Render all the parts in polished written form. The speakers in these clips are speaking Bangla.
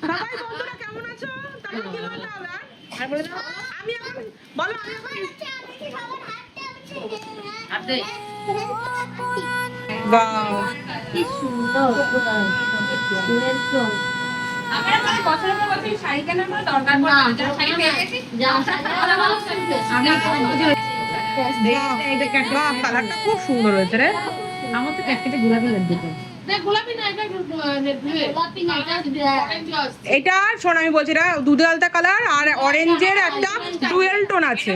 সবাই বন্ধুরা কেমন আছো? তাহলে কি বলতে হবে? আর বলে দাও আমি এখন বলো আমি এখন বাহ কি সুন্দর আমরা মানে বছরের পর বছর শাড়ি কেনার কোনো দরকার পড়ে না। যা শাড়ি পেয়ে গেছি যা শাড়ি পরা ভালো আমি বাহ কালারটা খুব সুন্দর হয়েছে রে। আমার তো প্যাকেটে গোলাপি লাগছে তো। দেখ গোলাপি না এটা গোলাপি না এটা শোন আমি বলছি এটা দুধে আলতা কালার আর অরেঞ্জের একটা ডুয়েল টোন আছে।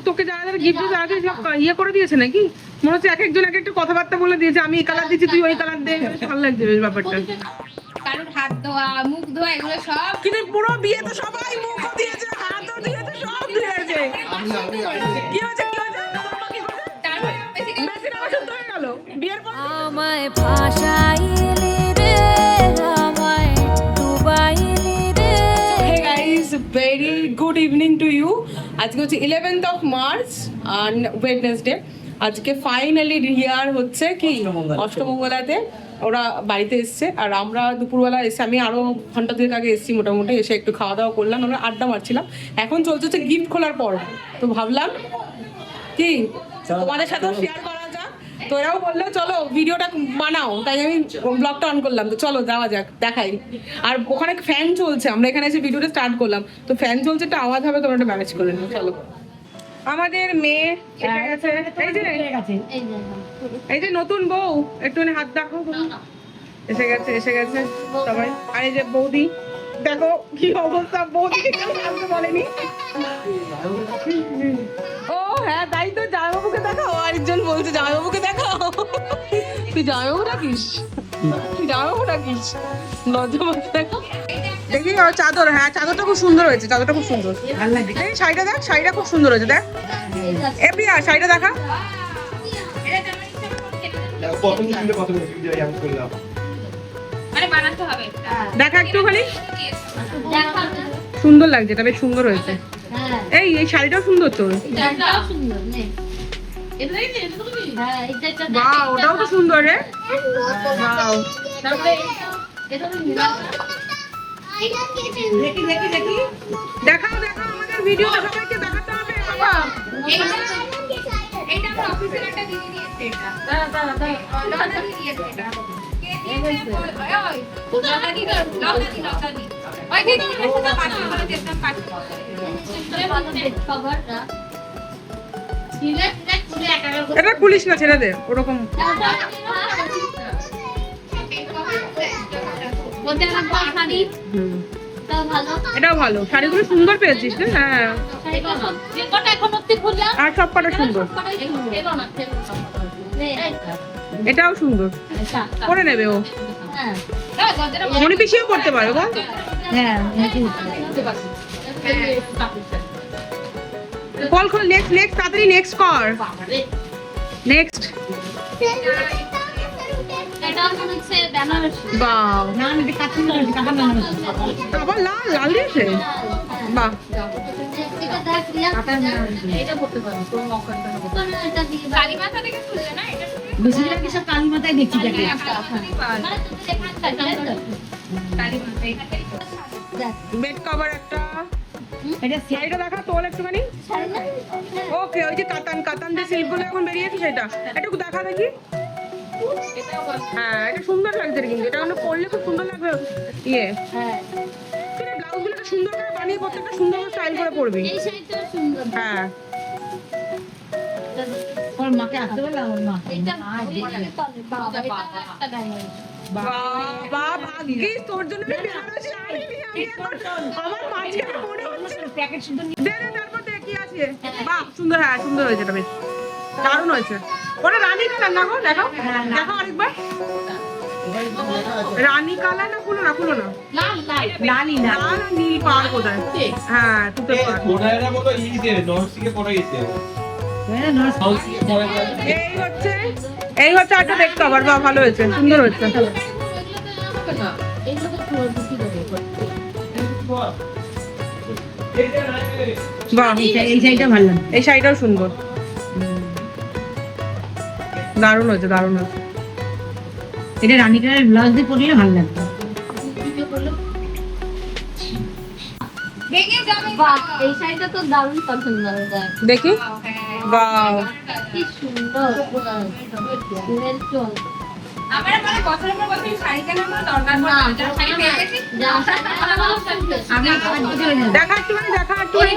তোকে যারা যারা গিফট দিয়েছে আগে সব ইয়ে করে দিয়েছে নাকি? মনে হচ্ছে এক একজন এক একটা কথাবার্তা বলে দিয়েছে, আমি এই কালার দিচ্ছি তুই ওই কালার দে। ভালো লাগছে বেশ ব্যাপারটা। কারোর হাত ধোয়া মুখ ধোয়া এগুলো সব কিন্তু পুরো বিয়ে তো সবাই মুখও দিয়েছে হাতও দিয়েছে সব দিয়েছে। কি হয়েছে কি হয়েছে? তারপরে বেশি বেশি না শুদ্ধ হয়ে গেল বিয়ের পর। আমায় ভাষাইলি রে আমায় ডুবাইলি রে। Hey guys, very good evening to you. আজকে হচ্ছে 11th of March on Wednesday. আজকে ফাইনালি রিয়ার হচ্ছে কি অষ্টমঙ্গলাতে ওরা বাড়িতে এসছে আর আমরা দুপুরবেলা এসে আমি আরো ঘন্টা দুয়েক আগে এসেছি মোটামুটি, এসে একটু খাওয়া দাওয়া করলাম, আমরা আড্ডা মারছিলাম। এখন চলছে হচ্ছে গিফট খোলার পর, তো ভাবলাম কি তোমাদের সাথেও শেয়ার করা যাক। তো এরাও বললো চলো ভিডিওটা বানাও, তাই আমি ব্লগটা অন করলাম। তো চলো যাওয়া যাক, দেখাই। আর ওখানে ফ্যান চলছে, আমরা এখানে এসে ভিডিওটা স্টার্ট করলাম, তো ফ্যান চলছে একটা আওয়াজ হবে, তোমরা একটা ম্যানেজ করে নিও। চলো আমাদের মেয়ে এসে গেছে, এই যে নতুন বউ, একটুখানি হাত দেখো এসে গেছে এসে গেছে সবাই। আর এই যে বৌদি দেখো কি অবস্থা, বৌদি কাউকে বলেনি। ও হ্যাঁ তাই তো, জামাইবাবুকে দেখাও। আরেকজন বলছে জামাইবাবুকে দেখাও। তুই জামাইবাবু রাখিস, তুই জামাইবাবু রাখিস, লজ্জা মাথা দেখো। দেখি ওর চাদর, হ্যাঁ চাদরটা খুব সুন্দর হয়েছে, চাদরটা খুব সুন্দর। এই শাড়িটা দেখ, শাড়িটা খুব সুন্দর হয়েছে দেখ। এ প্রিয়া শাড়িটা দেখা। মানে বানাতে হবে দেখা একটুখানি, সুন্দর লাগছে, এটা বেশ সুন্দর হয়েছে। এই এই শাড়িটাও সুন্দর তো। বাহ ওটাও তো সুন্দর রে। বাহ দেখাও দেখাও আমাদের ভিডিওটা সবাইকে দেখাতে হবে বাবা। এইটা আমার অফিসের একটা দিদি দিয়েছে এটা দাদা দিয়েছে এটা এটা পুলিশ না ছেড়ে দে ওরকম। এটাও ভালো, শাড়িগুলো সুন্দর পেয়েছিস না? হ্যাঁ আর সব কটা সুন্দর, এটাও সুন্দর, করে নেবে ও। মনি পিছিয়েও করতে পারো গো। কল খোল, নেক্সট নেক্সট তাড়াতাড়ি নেক্সট কর, নেক্সট। বাহ আবার লাল লাল দিয়েছে, বাহ কালীমাতা থেকে খুললে না এটা বেশিরভাগ সব কালী মাথায় দেখছি দেখে। বেড কভার একটা, এটা শাড়িটা দেখা তোল একটুখানি। ওকে ওই যে কাতান কাতান যে সিল্কগুলো এখন বেরিয়েছে সেটা একটু দেখা দেখি। হ্যাঁ এটা সুন্দর লাগছে রে, কিন্তু এটা মানে পরলে খুব সুন্দর লাগবে। ইয়ে ব্লাউজগুলো একটা সুন্দর করে বানিয়ে প্রত্যেকটা সুন্দর করে স্টাইল করে পরবি। হ্যাঁ ওর মাকে আসতে বললাম, ওর মা বাবা ভাগ্যিস তোর জন্য আমি বেনারসি আনিনি। আমি এখন আমার মাঝখানে মনে হচ্ছে প্যাকেট শুদ্ধ দে দে, তারপর দেখ কি আছে। বাহ সুন্দর, হ্যাঁ সুন্দর হয়েছে, এটা বেশ দারুণ হয়েছে। ওটা রানী কালার না গো, দেখাও দেখাও আরেকবার। রানী কালার না, খুলো না খুলো না, লালি না লাল আর নীল পাড় কোথায়? হ্যাঁ তুতে পাড়। এই হচ্ছে একটা দেখতে আবার, বাহ ভালো হয়েছে, সুন্দর হয়েছে। বাহ এই শাড়িটা ভালো লাগে। এই শাড়িটাও সুন্দর, দারুণ হয়েছে দারুণ হয়েছে। এটা রানী কালারের ব্লাউজ দিয়ে পরলে ভালো লাগবে। ভেঙে যাবে বাহ, এই শাড়িটা তো দারুণ পছন্দ হয়েছে। দেখি বাহ কি সুন্দর ফুলের চোখ। আমার মানে বছরের পর বছর শাড়ি কেনার কোনো দরকার পড়ে না। যারা শাড়ি পেয়ে গেছি, যা আমি কাজ করে যাবো। দেখা একটুখানি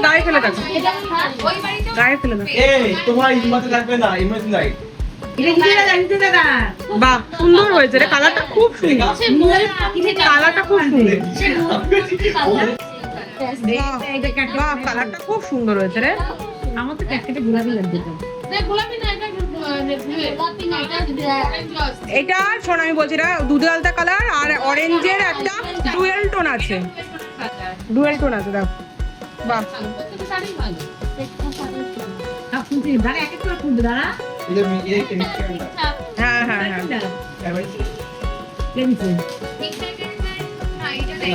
গায়ে ফেলে দেখো, এটা খান। ওই বাড়িতেও গায়ে ফেলে দেখো। এই তোমার ইনভার্টার লাগবে না, ইনভার্টার নাই। এটা নিতে দাদা। বাহ সুন্দর হয়েছে রে, কালারটা খুব সুন্দর, কালারটা খুব সুন্দর। বাহ কালারটা খুব সুন্দর হয়েছে রে। আমার তো প্যাকেটে গোলাপি লাগছে তো। গোলাপি না, এটা এটা শোন আমি বলছি না, দুধে আলতা কালার আর অরেঞ্জের একটা ডুয়েল টোন আছে, দেখো বাহ। সব শুনছি দাঁড়া, এক এক করে শুনবে দাঁড়া। হ্যাঁ লেগেছে। না, এইটা দেখ।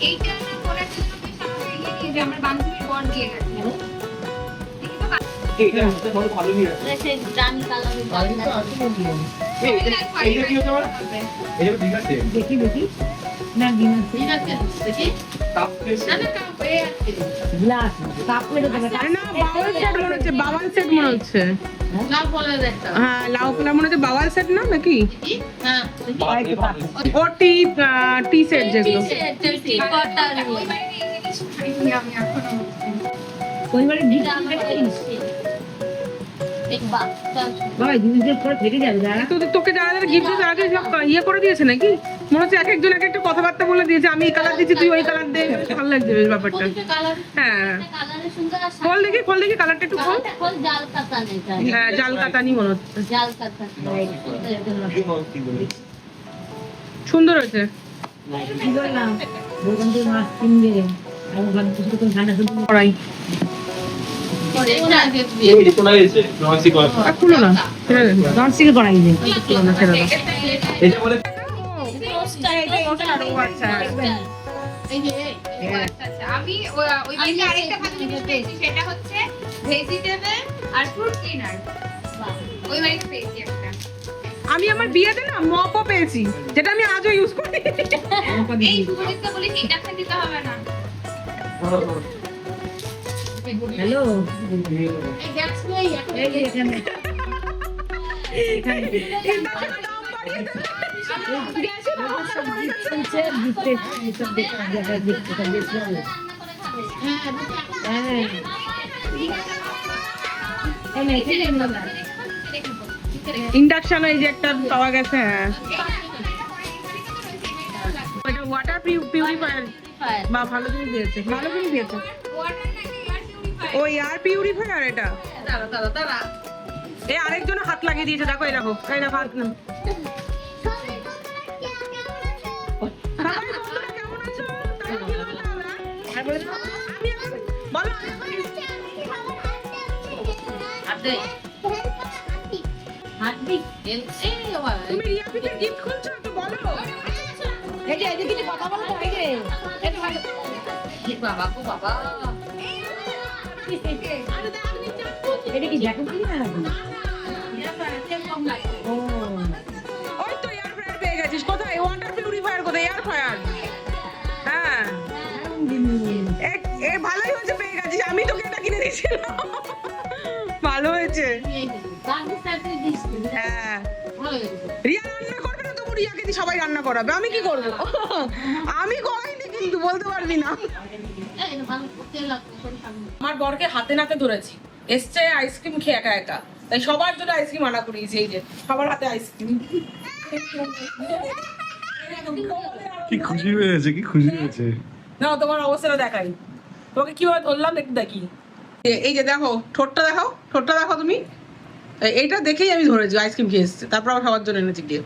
এইটা না পরার জন্য বেশ আমাকে ইয়ে দিয়ে যে আমার বান্ধবীর বর দিয়ে গেছে। এটা হচ্ছে বড় ভালো নিয়ে আছে। রানী কালারের এইটা কি হতে পারে? এটা ঠিক আছে। দেখি না ডিম আছে। তাপ প্রেস। গ্লাস তাপ মেরে দেবে। না বাওয়াল সেট মনে হচ্ছে, বাওয়াল সেট মনে হচ্ছে। হ্যাঁ লাউ পোলা মনে হচ্ছে বাওয়াল সেট না নাকি? ও টি সেট যেগুলো। ওই বাড়িতে এই জিনিস খাইনি আমি এখনো। পরিবারের ডিম বাবা জিনিসের পর ফেটে যাবে দাঁড়া। তোকে যারা গিফট দিতে আগে সব ইয়ে করে দিয়েছে নাকি? মনে হচ্ছে এক একজন এক একটা কথাবার্তা বলে দিয়েছে, আমি এই কালার দিচ্ছি তুই ওই কালার দে, ভালো লাগছে বেশ ব্যাপারটা। হ্যাঁ খোল দেখি কালারটা একটু খোল। জাল কাতা নেই, হ্যাঁ জাল কাতানি মনে হচ্ছে, জাল কাতা সুন্দর হয়েছে। কি বললাম দোকান থেকে মাছ কিনবে আমি ভাবছি কিছু তো ঠান্ডা শুধু করাই এই যে কোনা এসে নয়সি করা। আর খুলো না, দশ থেকে করাই নেই। এটা বলে আচ্ছা আচ্ছা, আমি ওই বাড়িতে আরেকটা ভালো জিনিস পেয়েছি, সেটা হচ্ছে ভেজিটেবল আর ফ্রুট ক্লিনার। ওই বাড়িতে পেয়েছি একটা। আমি আমার বিয়েতে না মপও পেয়েছি, যেটা আমি আজও ইউজ করি। এই সুজিতকে বলি ইন্ডাকশন দিতে হবে না। হ্যালো এই গ্যাস নেই এই যে এখানে ইন্ডাকশন এই যে একটা পাওয়া গেছে। হ্যাঁ এটা ওয়াটার পিউরিফায়ার, বা ভালো জিনিস দিয়েছে, ওয়াটার নাকি এয়ার পিউরিফায়ার? ও এয়ার পিউরিফায়ার এটা। দাঁড়া। এই আরেকজন হাত লাগিয়ে দিয়েছে, দেখো এই দেখো হাত না। হাই বন্ধুরা, কেমন আছো? তাহলে কি হলো তাহলে? আর বলে দাও, আমি এখন- বলো, আমি এখন- তুমি রিয়াপিকে গিফট করছো একটু বলো। এই যে কিছু কথা বলো তো, এই যে এটা কি জ্যাকেট কিনে নাকি? ও ওই তো এয়ার ফ্রায়ার পেয়ে গেছিস। কোথায় ওয়াটার পিউরিফায়ার? কোথায় এয়ার ফ্রায়ার? হ্যাঁ এ ভালোই হয়েছে পেয়ে গেছিস, আমি তোকে এটা কিনে দিয়েছিলাম। ভালো হয়েছে। হ্যাঁ রিয়া রান্না করবে না, তবু রিয়াকে দিয়ে সবাই রান্না করাবে, আমি কি করবো? আমি করাইনি কিন্তু বলতে পারবি না। আমার বরকে হাতে নাতে ধরেছি, এসছে আইসক্রিম খেয়ে একা একা, তাই সবার জন্য আইসক্রিম আনা করিয়েছি। এই যে সবার হাতে আইসক্রিম। কি খুশি হয়েছে না তোমার অবস্থাটা দেখাই, তোমাকে কিভাবে ধরলাম একটু দেখি। এই যে দেখো ঠোঁটটা দেখো তুমি, এইটা দেখেই আমি ধরেছি আইসক্রিম খেয়ে এসছে, তারপর আবার সবার জন্য এনেছি গিয়ে।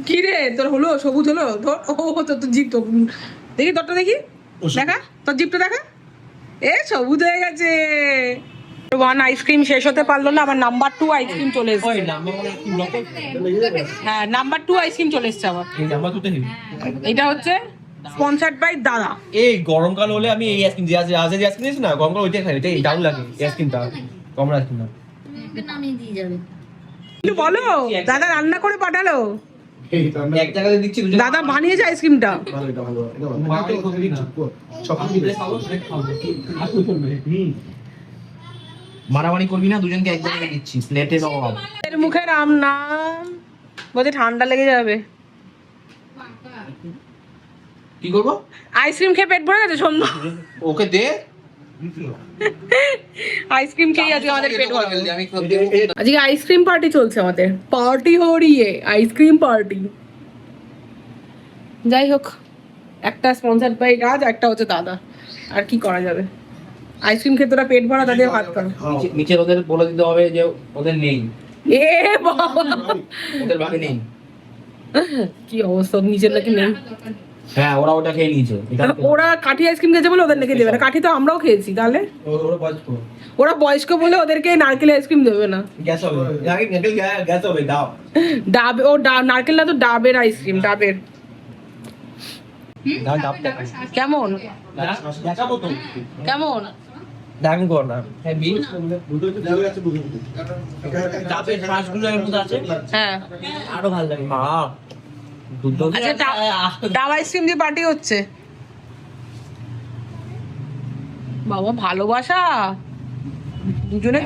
কি রে তোর হলো সবুজ হলো? ধর ও তোর তো জিপ তো দেখি, তোরটা দেখি, দেখা তোর জিপটা দেখা, এ সবুজ হয়ে গেছে। ওয়ান আইসক্রিম শেষ হতে পারলো না, আমার নাম্বার 2 আইসক্রিম চলে এসেছে। ওই নাম্বার মানে কি ব্লক হ্যাঁ নাম্বার 2 আইসক্রিম চলে এসেছে আমার। এই নাম্বার দুটো হেভি। এটা হচ্ছে স্পন্সর্ড বাই দাদা। এই গরমকাল হলে আমি এই আইসক্রিম যে আইসক্রিম দিয়েছি না, গরমকাল ওইটাই খাই, ওইটাই দারুণ লাগে এই আইসক্রিমটা, কমলা আইসক্রিম না। নামিয়ে দিয়ে যাবে। একটু বলো, দাদা রান্না করে পাঠালো। এক জায়গায় দিচ্ছি দুজন দাদা বানিয়েছে আইসক্রিমটা। মারামারি করবি না, দুজনকে এক জায়গায় দিচ্ছি, প্লেটের অভাব। এর মুখে রাম নাম বলতে ঠান্ডা লেগে যাবে। কি করবো? আইসক্রিম খেয়ে পেট ভরে গেছে সন্ধ্যা। ওকে দে। আইসক্রিম খেয়ে আজকে আমাদের পেট ভরে গেছে। আমি আজকে আইসক্রিম পার্টি চলছে আমাদের। পার্টি হো রি है আইসক্রিম পার্টি। যাই হোক, একটা স্পন্সর বাই রাজ, একটা হচ্ছে দাদা। আর কি করা যাবে, আইসক্রিম খেয়ে তোরা পেট ভরা, তাদের ভাত খাবে। নিচের ওদের বলে দিতে হবে যে ওদের নেই, এ বাবা, ওদের ভাগে নেই। কি অবস্থা, নিচের নাকি নেই। হ্যাঁ, ওরা ওটা খেয়ে নিয়েছে। ওরা কাঠি আইসক্রিম খেয়েছে বলে ওদের নাকি দেবে না। কাঠি তো আমরাও খেয়েছি, তাহলে ওরা বয়স্ক বলে ওদেরকে নারকেল আইসক্রিম দেবে না। গ্যাস হবে, গ্যাস হবে, দাও। ডাব, ও নারকেল না তো ডাবের আইসক্রিম, ডাবের। দাও, ডাবটা কেমন কেমন? দাম কর না। হ্যাঁ, বিল ডাবের শ্বাসগুলো এর মধ্যে আছে। হ্যাঁ, আরো ভালো লাগে। হ্যাঁ, দুধ আচ্ছা, ডাব আইসক্রিম দিয়ে পার্টি হচ্ছে। বাবা ভালোবাসা, দুজনে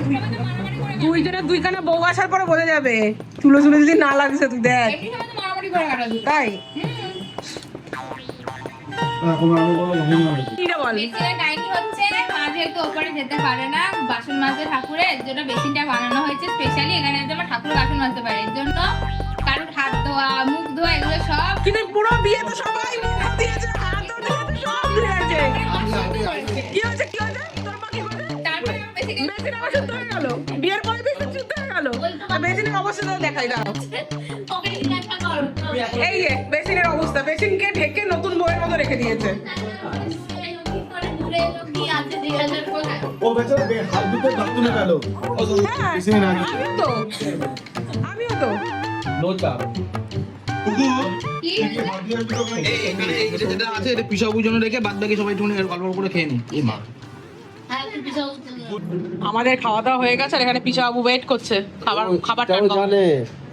দুইখানা বউ আসার পরে বোঝা যাবে। চুলো চুলো যদি না লাগছে তুই দেখ। তাই কিরা বল? বেসিনের কাহিনী হচ্ছে, মা যেহেতু ওপরে যেতে পারে না বাসন মাজতে ঠাকুরের, এর জন্য বেসিনটা বানানো হয়েছে স্পেশালি। এখানে যেন ঠাকুর বাসন মাজতে পারে, এর জন্য কারোর হাত ধোয়া, মুখ ধোয়া, এগুলো সব কিন্তু পুরো বিয়ে তো সবাই মুখ দিয়েছে, হাতও দিয়েছে, সব দিয়েছে। কি হয়েছে কি হয়েছে? তোর মা কি বলে? তারপরে বেসিনে বেসিনের অবস্থা তো হয়ে গেল, বিয়ের পরে বেসিন শুদ্ধ হয়ে গেল। আর বেসিনের অবস্থা তো দেখাই দাও। ওকে জিজ্ঞাসা করো। এই যে বেসিনের অবস্থা, বেসিনকে ঢেকে নতুন বইয়ের মতো রেখে দিয়েছে। ঘুরে এলো, কি আছে জিজ্ঞাসা করো। ও বেচারা হাত দুটো বাথরুমে গেল। হ্যাঁ, বেশি না আগে। আমিও তো লোচা। কি যেটা আছে এটা পিসাবুর জন্য রেখে বাদ বাকি সবাই একটু গল্প করে খেয়ে নি। এই মা, হ্যাঁ, একটু পিছাও। আমাদের খাওয়া দাওয়া হয়ে গেছে আর এখানে পিসা বাবু ওয়েট করছে খাবারটা জানে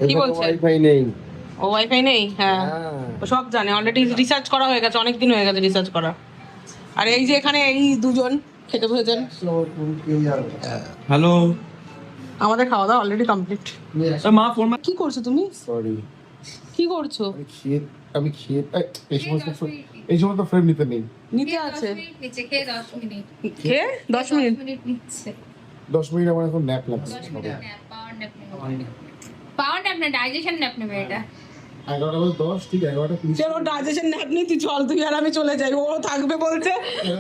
কি বলছে? ওয়াইফাই নেই। ও ওয়াইফাই নেই? হ্যাঁ, ও সব জানে, অলরেডি রিসার্চ করা হয়ে গেছে, অনেক দিন হয়ে গেছে রিসার্চ করা। আর এই যে এখানে এই দুজন খেতে বসেছেন। হ্যালো। আমাদের খাওয়া দাওয়া অলরেডি কমপ্লিট। মা ফোন কি করছো তুমি? সরি, কি করছো? আমি খেয়ে এই সময় তো ফ্রেম নিতে নেই। নিতে আছে নিচে খেয়ে 10 মিনিট কে 10 মিনিট? নিচ্ছে 10 মিনিট আমার এখন ন্যাপ লাগছে। পাউন্ড আপনার ডাইজেশন ন্যাপ নেবে এটা। 11:10 ঠিক 11:30। চলো ডাইজেশন ন্যাপ নি, তুই চল, তুই আর আমি চলে যাই। ও থাকবে বলছে,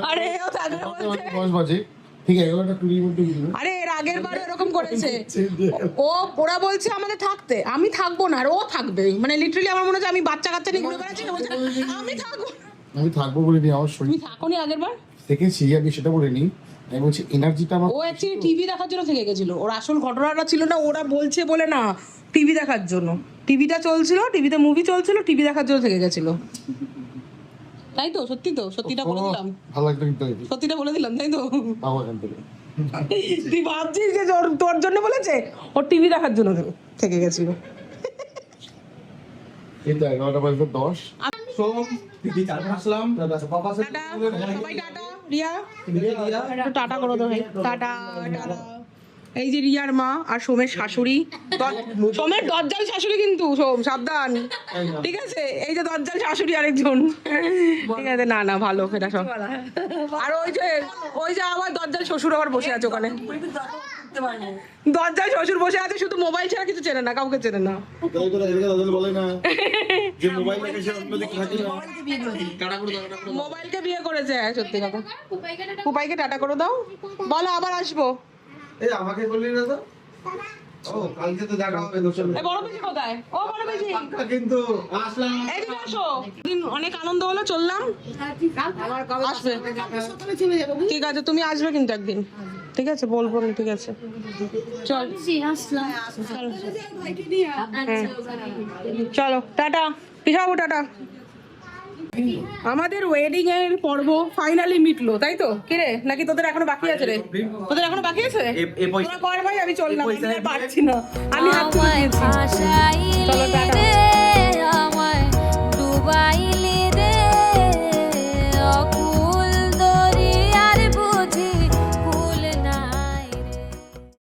আরে ও থাকবে বলছে। 10 বাজে ঠিক 11:20 মধ্যে উঠবো। আরে এর আগের বার এরকম করেছে, ওরা বলছে আমাদের থাকতে, আমি থাকবো না আর ও থাকবে। মানে লিটারালি আমার মনে হচ্ছে আমি বাচ্চা কাচ্চা নিয়ে ঘুরে বেড়াচ্ছি না, বলছে আমি থাকবো। আমি থাকবো বলিনি, আমার তুমি শরীর থাকোনি আগের বার? দেখেছি, আমি সেটা বলিনি। আমি বলছি এনার্জিটা আমার ও অ্যাকচুয়ালি টিভি দেখার জন্য থেকে গেছিল। ওর আসল ঘটনাটা ছিল না, ওরা বলছে বলে না, টিভি দেখার জন্য। টিভিটা চলছিল, টিভিতে মুভি চলছিল, টিভি দেখার জন্য থেকে গেছিল। তাই তো? সত্যি তো? সত্যিটা বলে দিলাম, ভালো লাগতো কিন্তু সত্যিটা বলে দিলাম, তাই তো? পাবো এখান থেকে। তুই ভাবছিস যে তোর জন্য বলেছে? ওর টিভি দেখার জন্য থেকে গেছিল। এই তো 11:10। সোম দিদি তারপর আসলাম। টাটা, সবাই টাটা। রিয়া একটু টাটা করো তো ভাই, টাটা টাটা। এই যে রিয়ার মা আর সোমের শাশুড়ি, সোমের দজ্জাল শাশুড়ি কিন্তু, সোম সাবধান, ঠিক আছে? এই যে দজ্জাল শাশুড়ি আরেকজন, ঠিক আছে? না না ভালো এটা সব। আর ওই যে আবার দজ্জাল শ্বশুর আবার বসে আছে ওখানে। দজ্জাল শ্বশুর বসে আছে, শুধু মোবাইল ছাড়া কিছু চেনে না, কাউকে চেনে না। বলে না যে মোবাইল দেখে সে অন্যদিকে থাকে না। মোবাইলকে বিয়ে করেছে, সত্যি কথা। কুপাইকে কুপাইকে টাটা করে দাও, বলো আবার আসবো। এই আমাকে বললি না তো? ও কালকে তো দেখা হবে দোষের। এই বড় বেশি কোথায়? ও বড় বেশি, কিন্তু আসলাম। এদিকে আসো। দিন অনেক আনন্দ হলো, চললাম। আসবে, ঠিক আছে, তুমি আসবে কিন্তু একদিন, ঠিক আছে? বলবো না, ঠিক আছে? চল আসলাম। চলো টাটা, পিসাবো টাটা। আমাদের ওয়েডিং এর পর্ব ফাইনালি মিটলো, তাই তো? কিরে, নাকি তোদের এখনো বাকি আছে রে? তোদের এখনো বাকি আছে? তোরা কর ভাই, আমি চললাম, আমি আর পারছি না, আমি হাত তুলে আমায় দিয়েছি। ভাষায়